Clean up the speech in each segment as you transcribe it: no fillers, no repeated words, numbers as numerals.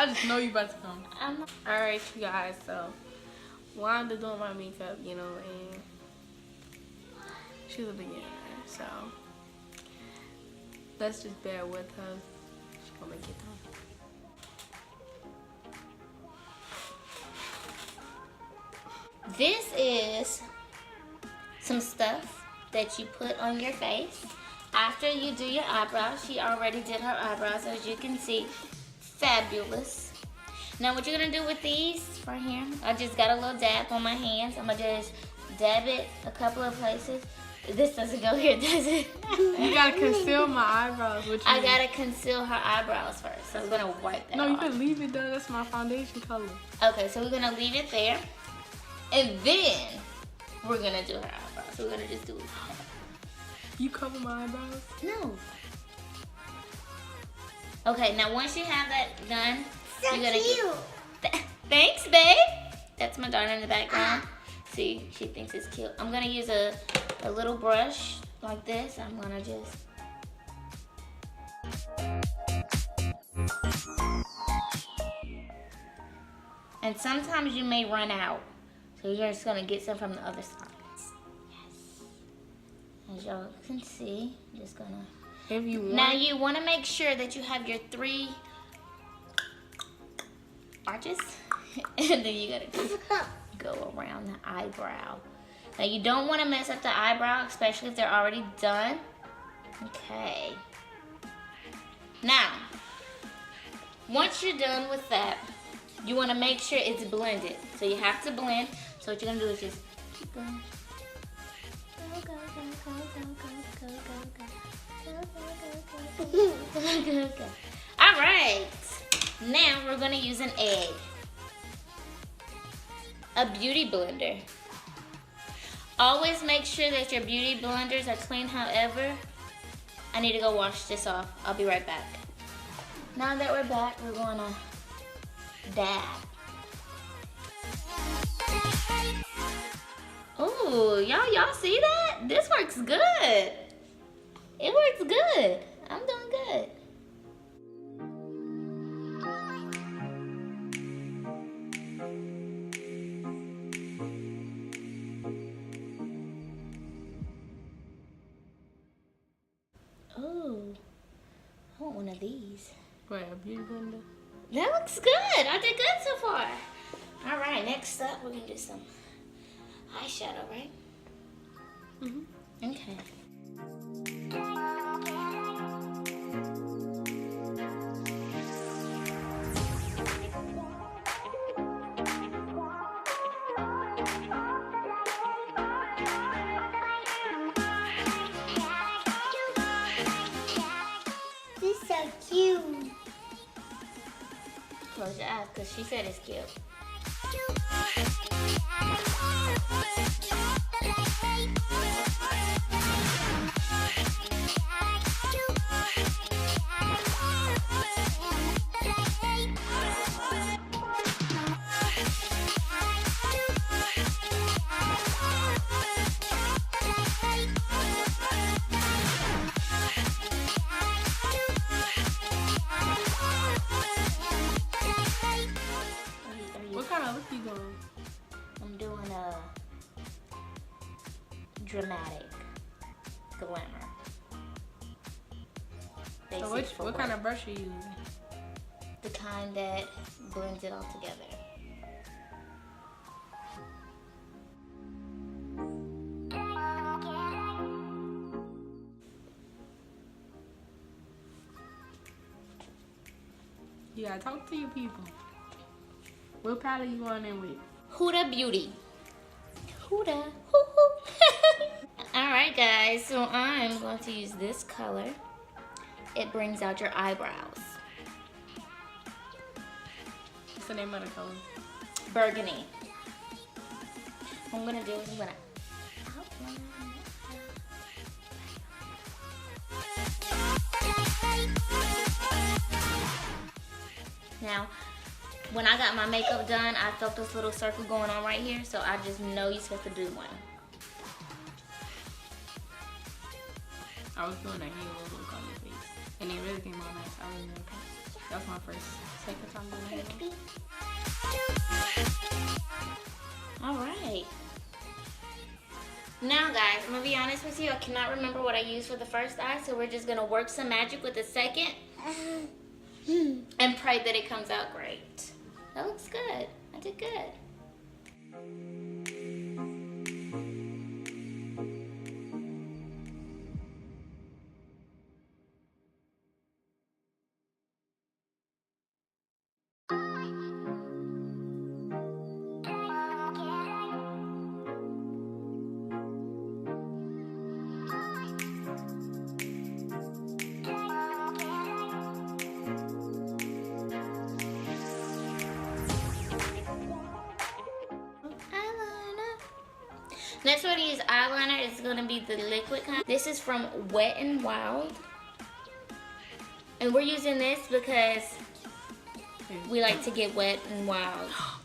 I just know you about to come. Alright, you guys, so Wanda doing my makeup, you know, and she's a beginner, so let's just bear with her. She's gonna make it done. This is some stuff that you put on your face after you do your eyebrows. She already did her eyebrows, as you can see. Fabulous. Now what you're gonna do with these right here, I just got a little dab on my hands. I'm gonna just dab it a couple of places. This doesn't go here, does it? You gotta conceal my eyebrows. I gotta conceal her eyebrows first, so I'm gonna wipe that off. No, you can leave it though. That's my foundation color. Okay, so we're gonna leave it there, and then we're gonna do her eyebrows. So we're gonna just do it. You cover my eyebrows? No. Okay, now once you have that done, So you're gonna cute. Thanks, babe. That's my daughter in the background. See, she thinks it's cute. I'm gonna use a little brush like this. I'm gonna just. And sometimes you may run out. So you're just gonna get some from the other side. Yes. As y'all can see, I'm just gonna. If you want. Now you wanna make sure that you have your 3 arches. And then you gotta just go around the eyebrow. Now you don't want to mess up the eyebrow, especially if they're already done. Okay. Now, once you're done with that, you want to make sure it's blended. So you have to blend. So what you're gonna do is just keep going. Go, go, go, go, go, go, go, go, go, go, go, go, go. All right. Now we're gonna use an egg. A beauty blender. Always make sure that your beauty blenders are clean. However, I need to go wash this off. I'll be right back. Now that we're back, we're gonna dab. Ooh, y'all see that? This works good. It works good. I'm doing good. Oh, I want one of these. Wait, a beauty blender? That looks good. I did good so far. All right, next up, we're gonna do some eyeshadow, right? Mm-hmm. Okay. This is so cute. Close your eyes, because she said it's cute. What kind of look you doing? I'm doing a dramatic glamour. So Basic for what kind work. of brush are you using? The kind that blends it all together. You gotta talk to your people. What palette you going in with? Huda Beauty. Huda. Hoo-hoo. Alright guys, so I'm going to use this color. It brings out your eyebrows. What's the name of the color? Burgundy. What I'm gonna do is I'm gonna outline. Now, when I got my makeup done, I felt this little circle going on right here, so I just know you're supposed to do one. I was doing a halo look on your face, and it really came out nice. I really like it. That's my second time doing it. All right. Now, guys, I'm gonna be honest with you. I cannot remember what I used for the first eye, so we're just gonna work some magic with the second and pray that it comes out great. That looks good. I did good. Next one to use eyeliner is going to be the liquid kind. This is from Wet n Wild. And we're using this because we like to get wet and wild. Oh,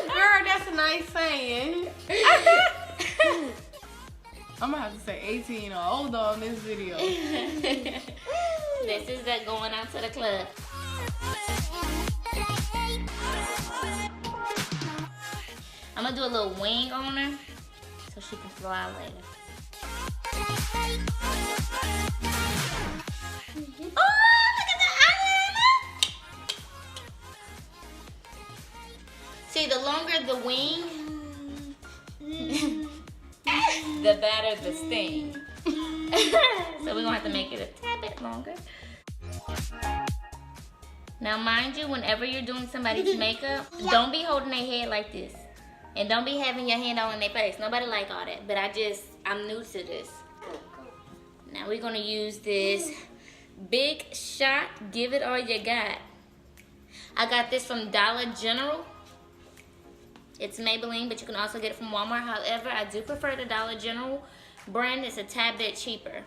girl, that's a nice saying. I'm gonna have to say 18 or older on this video. This is that going out to the club. I'm gonna do a little wing on her so she can fly later. Oh, look at the eyeliner! See, the longer the wing, the better the sting. So we're gonna have to make it a tad bit longer. Now, mind you, whenever you're doing somebody's makeup, don't be holding their head like this. And don't be having your hand all in their face. Nobody like all that, but I'm new to this. Now we're gonna use this Big Shot, Give It All You Got. I got this from Dollar General. It's Maybelline, but you can also get it from Walmart. However, I do prefer the Dollar General brand. It's a tad bit cheaper.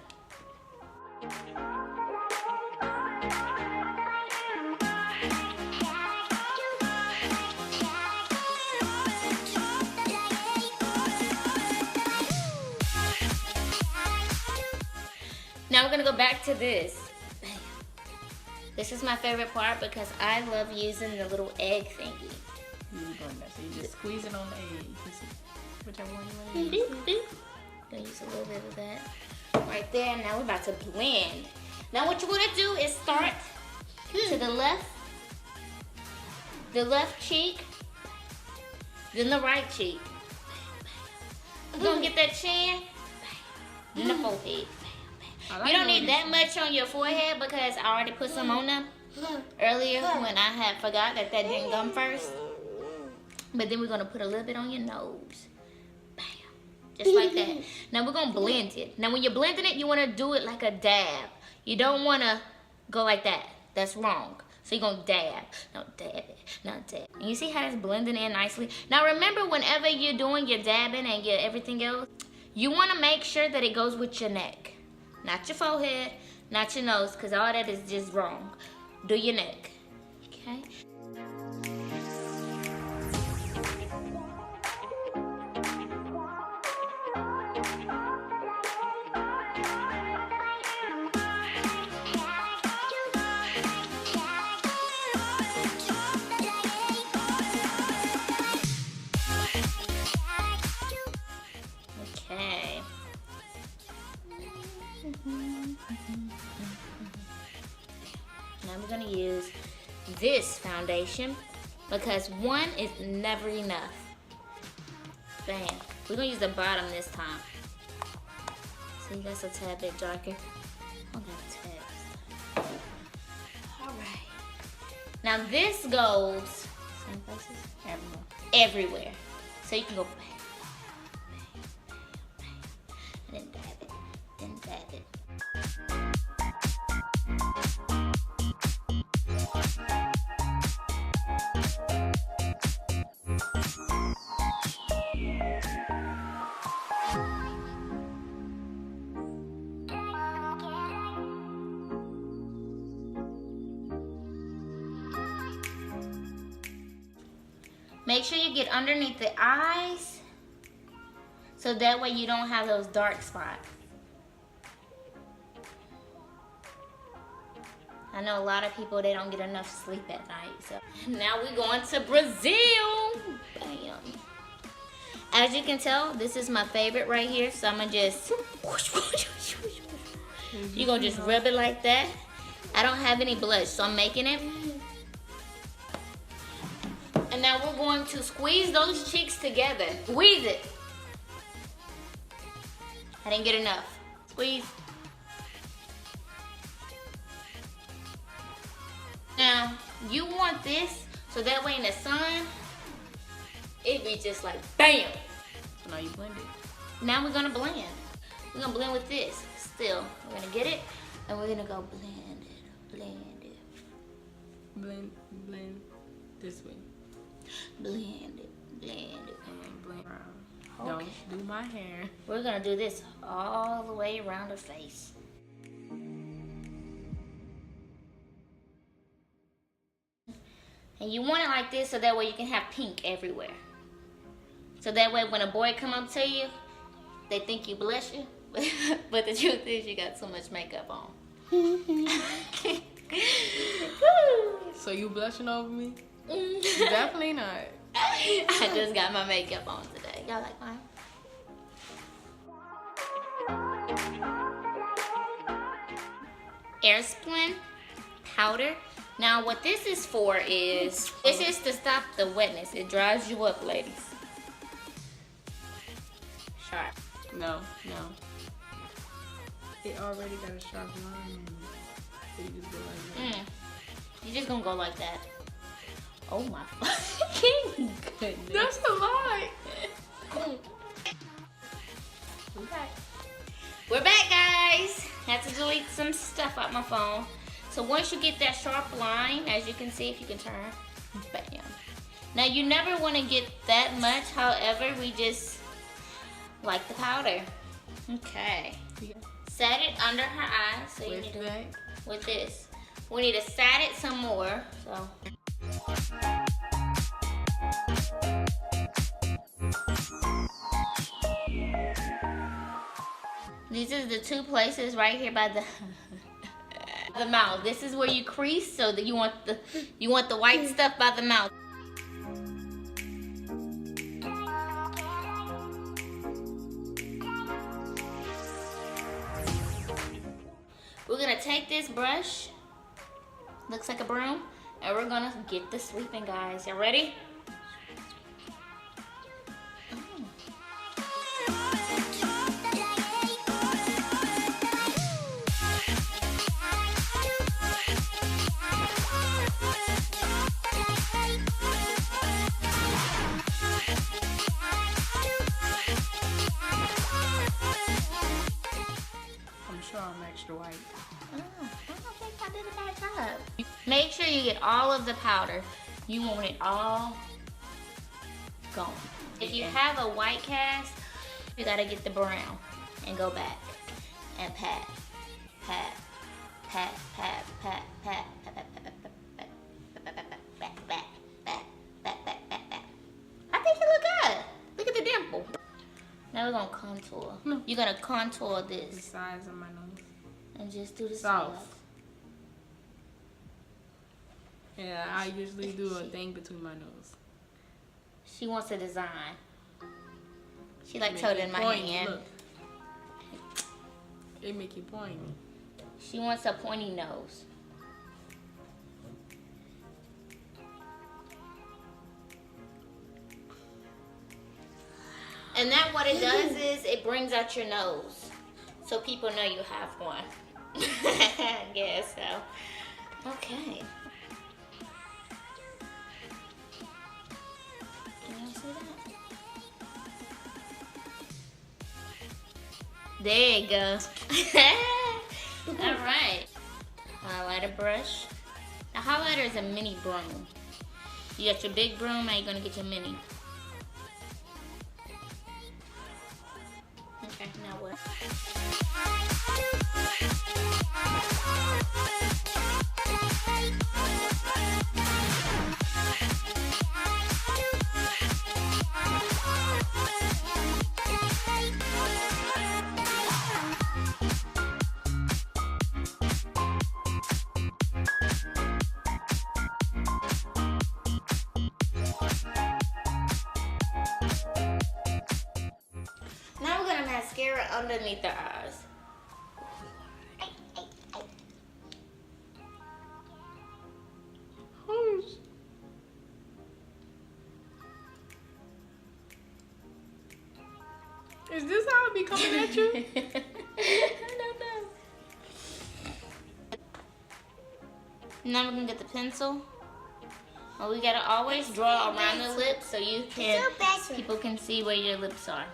Now we're gonna go back to this. This is my favorite part because I love using the little egg thingy. So you just squeeze it on the egg. Whichever one you want to use. Gonna use a little bit of that right there. Now we're about to blend. Now what you wanna do is start to the left cheek, then the right cheek. You're gonna get that chin, then the forehead. You don't need that much on your forehead because I already put some on them earlier when I had forgot that didn't come first. But then we're gonna put a little bit on your nose. Bam. Just like that. Now we're gonna blend it. Now when you're blending it, you wanna do it like a dab. You don't wanna go like that. That's wrong. So you're gonna dab. No, dab it. No, dab. And you see how it's blending in nicely? Now remember, whenever you're doing your dabbing and your everything else, you wanna make sure that it goes with your neck. Not your forehead, not your nose, because all that is just wrong. Do your neck, okay? Okay. Now we're gonna use this foundation because one is never enough. Bam. We're gonna use the bottom this time. See, that's a tad bit darker. Alright. Now this goes same places? Everywhere. So you can go bam, bam, bam, bam, and then dab it. Then dab it. Make sure you get underneath the eyes so that way you don't have those dark spots. I know a lot of people, they don't get enough sleep at night. So now we're going to Brazil. Bam. As you can tell, this is my favorite right here. So I'm gonna just, you're gonna just rub it like that. I don't have any blush, so I'm making it. And now we're going to squeeze those cheeks together. Squeeze it. I didn't get enough. Squeeze. Now, you want this so that way in the sun, it be just like bam. So now you blend it. Now we're gonna blend. We're gonna blend with this. Still, we're gonna get it and we're gonna go blend it, blend it. Blend this way. Blend it, blend it. And blend around. Okay. Don't do my hair. We're gonna do this all the way around her face. And you want it like this so that way you can have pink everywhere. So that way when a boy come up to you, they think you blushing. But the truth is you got so much makeup on. So you blushing over me? Definitely not. I just got my makeup on today. Y'all like mine? Airspun powder. Now what this is for is, this is to stop the wetness. It dries you up, ladies. Sharp. No. It already got a sharp line in it. So you just go like that. You're just gonna go like that. Oh my fucking goodness. That's a lie. Okay. We're back, guys. Had to delete some stuff out my phone. So once you get that sharp line, as you can see, if you can turn, bam. Now you never want to get that much. However, we just like the powder. Okay. Set it under her eyes. So you need to, with this. We need to set it some more. So. These are the two places right here by the the mouth. This is where you crease, so that you want the white stuff by the mouth. We're gonna take this brush, looks like a broom, and we're gonna get the sweeping, guys. You ready? I'm extra white. I don't think I did a bad job. Make sure you get all of the powder. You want it all gone. If you have a white cast, you gotta get the brown and go back and pat, pat, pat, pat, pat, pat, pat, pat. I think you look good. Look at the dimple. Now we're gonna contour. You're gonna contour this. The sides of my nose. And just do the Soft. sides. Yeah, I usually do a thing between my nose. She wants a design. She likes holding my hand. Look. It make you pointy. She wants a pointy nose. And that what it does is it brings out your nose. So people know you have one. I guess so. Okay. Can y'all see that? There you go. Alright. Highlighter brush. A highlighter is a mini broom. You got your big broom, now you're gonna get your mini. Okay, now what? underneath the eyes. Is this how it be coming at you? I don't know. Now we're gonna get the pencil. Well, we gotta always draw around the lips so you can, people can see where your lips are.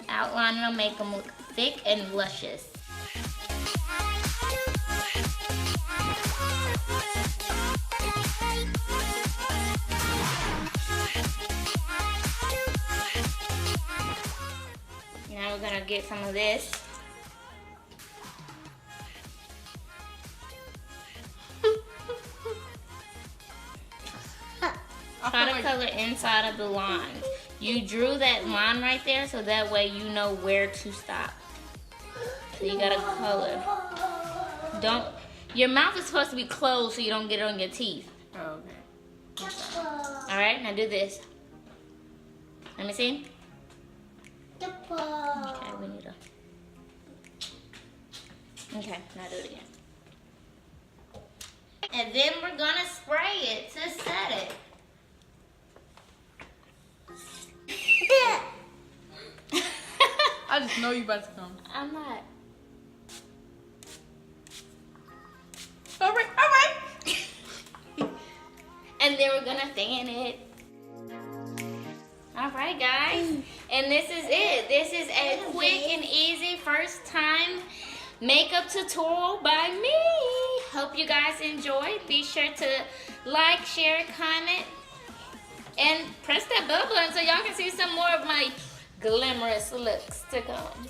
Outline will make them look thick and luscious. Now we're gonna get some of this. Try to color inside of the line. You drew that line right there so that way you know where to stop. So you gotta color. Your mouth is supposed to be closed so you don't get it on your teeth. Oh, okay. Alright, now do this. Let me see. Okay, we need to. Okay, now do it again. And then we're gonna spray it to set it. I just know you about to come. I'm not. All right, all right. And then we're gonna fan it. All right, guys. And this is it. This is a quick and easy first time makeup tutorial by me. Hope you guys enjoyed. Be sure to like, share, comment, and press that bell button so y'all can see some more of my glamorous looks to come.